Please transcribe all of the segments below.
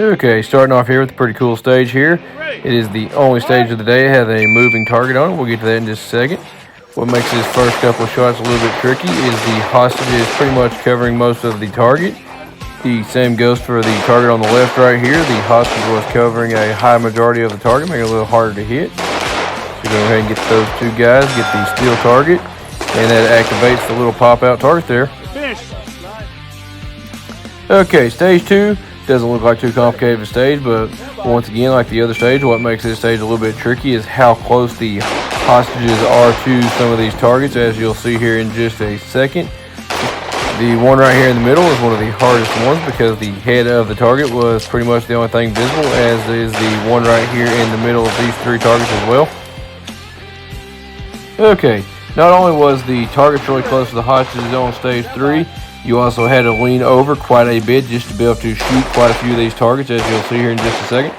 Okay, starting off here with a pretty cool stage here. It is the only stage of the day. It has a moving target on it. We'll get to that in just a second. What makes this first couple of shots a little bit tricky is the hostage is pretty much covering most of the target. The same goes for the target on the left right here. The hostage was covering a high majority of the target, making it a little harder to hit. So go ahead and get those two guys, get the steel target, and that activates the little pop-out target there. Okay, stage 2. Doesn't look like too complicated of a stage, but once again, like the other stage, what makes this stage a little bit tricky is how close the hostages are to some of these targets, as you'll see here in just a second. The one right here in the middle is one of the hardest ones because the head of the target was pretty much the only thing visible, as is the one right here in the middle of these three targets as well. Okay, not only was the targets really close to the hostages on stage 3, you also had to lean over quite a bit just to be able to shoot quite a few of these targets, as you'll see here in just a second.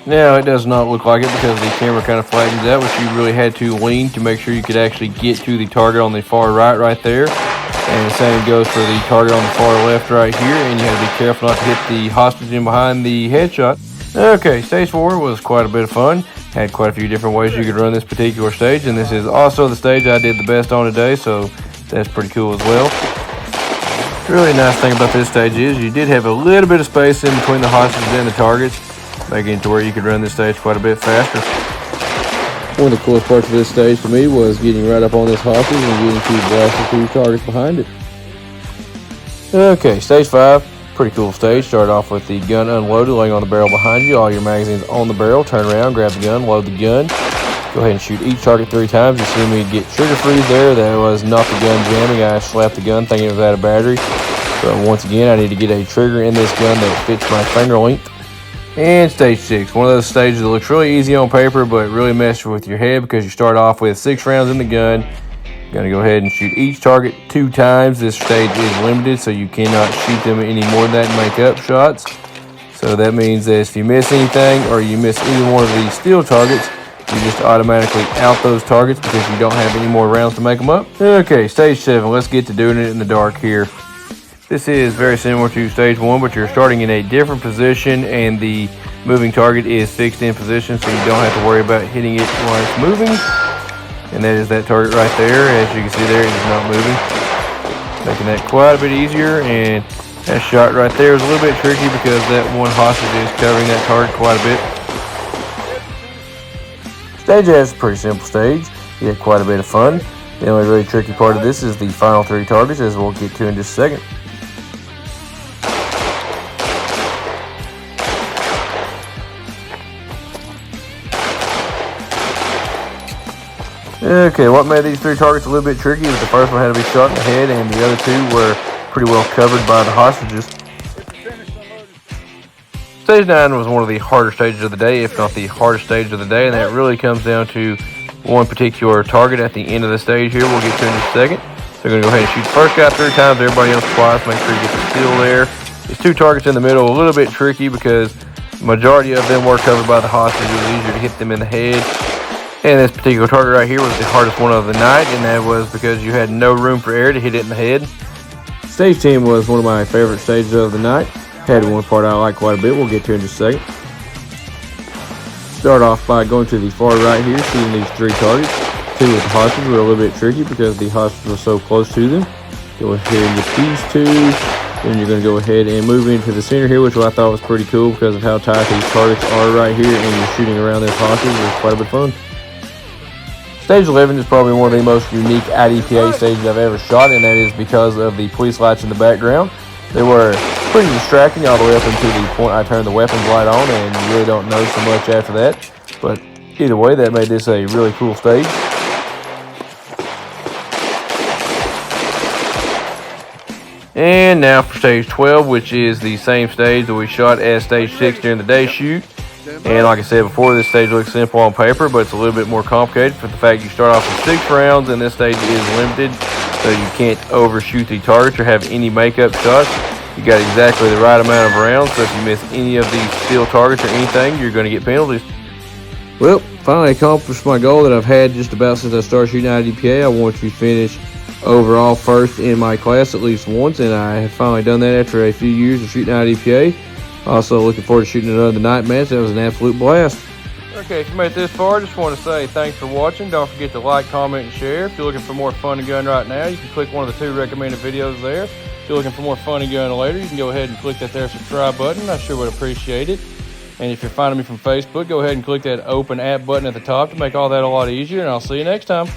Now, it does not look like it because the camera kind of flattens out, which you really had to lean to make sure you could actually get to the target on the far right there. And the same goes for the target on the far left right here, and you had to be careful not to hit the hostage in behind the headshot. Okay, stage 4 was quite a bit of fun. Had quite a few different ways you could run this particular stage, and this is also the stage I did the best on today, so that's pretty cool as well. The really nice thing about this stage is you did have a little bit of space in between the hostages and the targets, making it to where you could run this stage quite a bit faster. One of the coolest parts of this stage to me was getting right up on this hostage and getting to blast the two targets behind it. Okay, stage 5. Pretty cool stage. Start off with the gun unloaded, laying on the barrel behind you. All your magazines on the barrel. Turn around, grab the gun, load the gun. Go ahead and shoot each target 3 times. You see me get trigger freeze there. That was not the gun jamming. I slapped the gun thinking it was out of battery. But once again, I need to get a trigger in this gun that fits my finger length. And stage 6. One of those stages that looks really easy on paper, but really messes with your head because you start off with 6 rounds in the gun. Going to go ahead and shoot each target 2 times. This stage is limited, so you cannot shoot them any more than that and make up shots. So that means that if you miss anything or you miss either one of these steel targets, you just automatically out those targets because you don't have any more rounds to make them up. Okay, stage 7. Let's get to doing it in the dark here. This is very similar to stage 1, but you're starting in a different position and the moving target is fixed in position, so you don't have to worry about hitting it while it's moving. And that is that target right there. As you can see there, it is not moving. Making that quite a bit easier. And that shot right there is a little bit tricky because that one hostage is covering that target quite a bit. Stage A is a pretty simple stage. You had quite a bit of fun. The only really tricky part of this is the final 3 targets, as we'll get to in just a second. Okay, what made these 3 targets a little bit tricky is the first one had to be shot in the head, and the other 2 were pretty well covered by the hostages. Stage 9 was one of the harder stages of the day, if not the hardest stage of the day, and that really comes down to one particular target at the end of the stage here. We'll get to in just a second. So we're going to go ahead and shoot the first guy 3 times, everybody else twice. Make sure you get the steel there. These 2 targets in the middle, a little bit tricky because the majority of them were covered by the hostages. It was easier to hit them in the head. And this particular target right here was the hardest one of the night, and that was because you had no room for air to hit it in the head. Stage 10 was one of my favorite stages of the night. Had one part I like quite a bit. We'll get to in just a second. Start off by going to the far right here, shooting these 3 targets. 2 with the hostages were a little bit tricky because the hostages were so close to them. Go ahead and get these 2. Then you're going to go ahead and move into the center here, which I thought was pretty cool because of how tight these targets are right here, and you're shooting around this hostage. It was quite a bit of fun. Stage 11 is probably one of the most unique IDPA stages I've ever shot, and that is because of the police lights in the background. They were pretty distracting all the way up until the point I turned the weapons light on, and you really don't know so much after that. But either way, that made this a really cool stage. And now for stage 12, which is the same stage that we shot as stage 6 during the day shoot. And like I said before, this stage looks simple on paper, but it's a little bit more complicated for the fact you start off with 6 rounds, and this stage is limited, so you can't overshoot the targets or have any makeup shots. You got exactly the right amount of rounds, so if you miss any of these steel targets or anything, you're going to get penalties. Well, finally accomplished my goal that I've had just about since I started shooting IDPA. I want to finish overall first in my class at least once, and I have finally done that after a few years of shooting IDPA. Also looking forward to shooting another night match. That was an absolute blast. Okay, if you made it this far, just want to say thanks for watching. Don't forget to like, comment, and share. If you're looking for more Fun and Gun right now, you can click one of the 2 recommended videos there. If you're looking for more Fun and Gun later, you can go ahead and click that there subscribe button. I sure would appreciate it. And if you're finding me from Facebook, go ahead and click that open app button at the top to make all that a lot easier, and I'll see you next time.